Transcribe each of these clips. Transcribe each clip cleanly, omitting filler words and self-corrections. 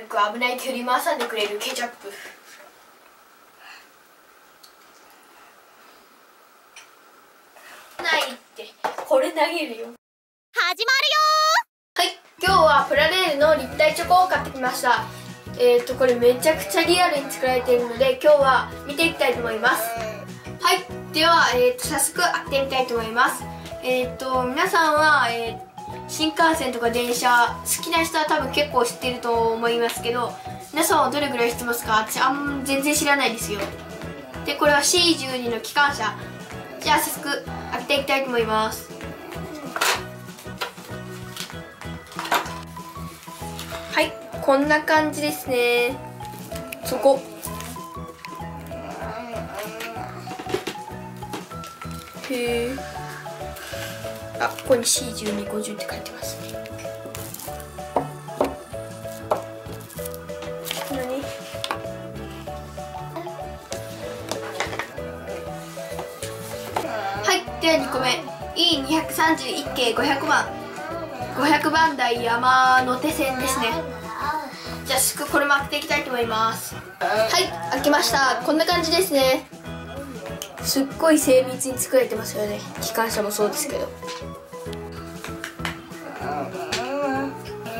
軽く危ない距離回さんでくれるケチャップ。ないって、これ投げるよ。始まるよー。はい、今日はプラレールの立体チョコを買ってきました。これめちゃくちゃリアルに作られているので、今日は見ていきたいと思います。はい、では、早速開けてみたいと思います。皆さんは、新幹線とか電車好きな人は多分結構知ってると思いますけど、皆さんはどれぐらい知ってますか？私全然知らないですよ。で、これは C12 の機関車。じゃあ早速開けていきたいと思います。はい、こんな感じですね。そこへえ、あ、ここに C1250 って書いてますね。何？はい、では2個目 E231 系500番台山手線ですね。じゃあすぐこれも開けていきたいと思います。はい、開けました。こんな感じですね。すっごい精密に作られてますよね。機関車もそうですけど。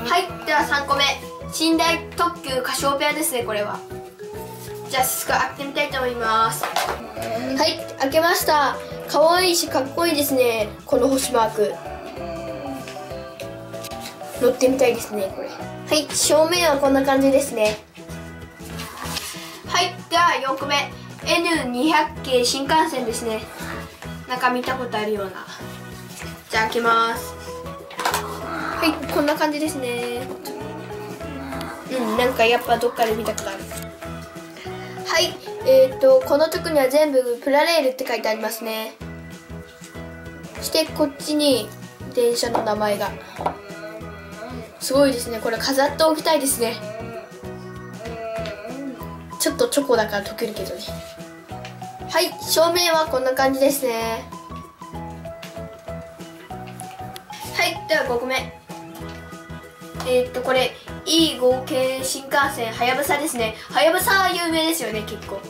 はい、では3個目寝台特急カシオペアですね。これはじゃあすぐ開けてみたいと思います。はい、開けました。可愛いしかっこいいですね。この星マーク乗ってみたいですね、これ。はい、正面はこんな感じですね。はい、では4個目 N200 系新幹線ですね。なんか見たことあるような。じゃあ開けます。はい、こんな感じですね。なんかやっぱどっかで見たことある。はい、この特には全部プラレールって書いてありますね。そしてこっちに電車の名前が。すごいですね。これ飾っておきたいですね。ちょっとチョコだから溶けるけどね。はい、正面はこんな感じですね。はい、では5個目これ E5 系新幹線はやぶさですね。はやぶさは有名ですよね、結構。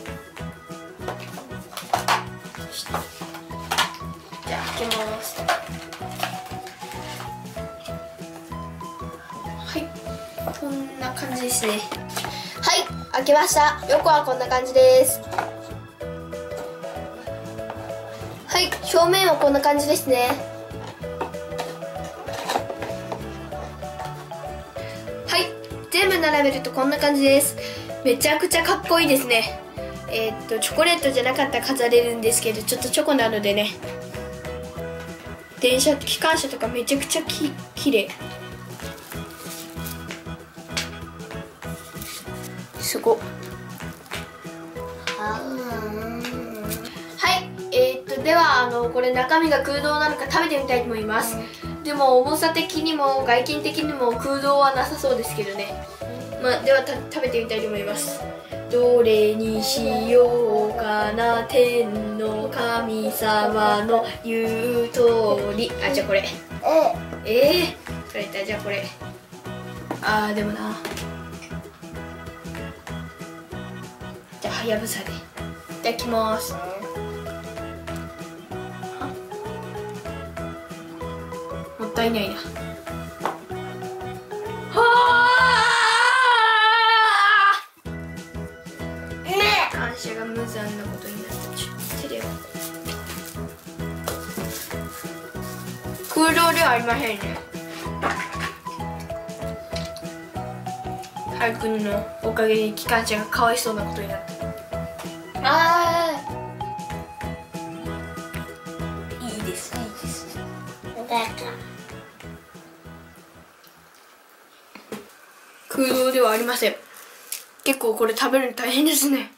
じゃあ開けます。はい、こんな感じですね。はい、開けました。横はこんな感じです。はい、正面はこんな感じですね。はい、全部並べるとこんな感じです。めちゃくちゃかっこいいですね。チョコレートじゃなかったら飾れるんですけど、ちょっとチョコなのでね。電車機関車とかめちゃくちゃきれい。すごっ。はい、ではこれ中身が空洞なのか食べてみたいと思います。でも重さ的にも外見的にも空洞はなさそうですけどね。では食べてみたいと思います。どれにしようかな、天の神様の言う通り。あ、じゃあこれそれじゃあこれ。でもな。じゃあはやぶさでいただきます。もったいないな。感謝が無残なことになった。手では空洞ではありませんね。はるくんのおかげで機関車がかわいそうなことになった。いいです、いいです。空洞ではありません。結構これ食べるの大変ですね。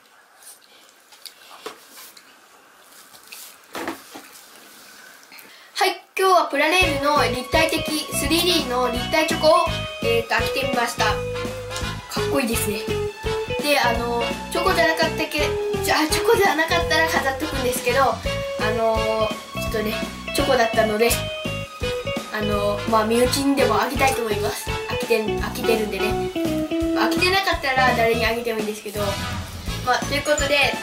はい、今日はプラレールの立体的 3D の立体チョコを開けてみました。かっこいいですね。で、チョコじゃなかったら飾っとくんですけど、ちょっとね、チョコだったので、身内にでもあげたいと思います。飽きてるんでね。飽きてなかったら誰にあげてもいいんですけど、ということで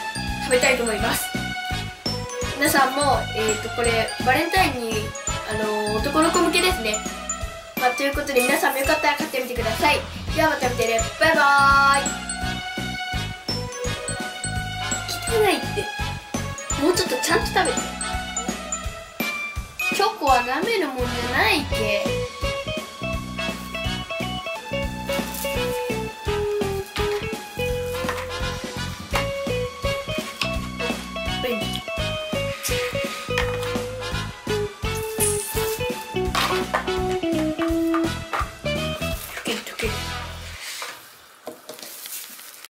食べたいと思います。皆さんもこれバレンタインに男の子向けですね。ということで皆さんもよかったら買ってみてください。ではまた見てね、バイバーイ。汚いって、もうちょっとちゃんと食べて。チョコは舐めるもんじゃないって。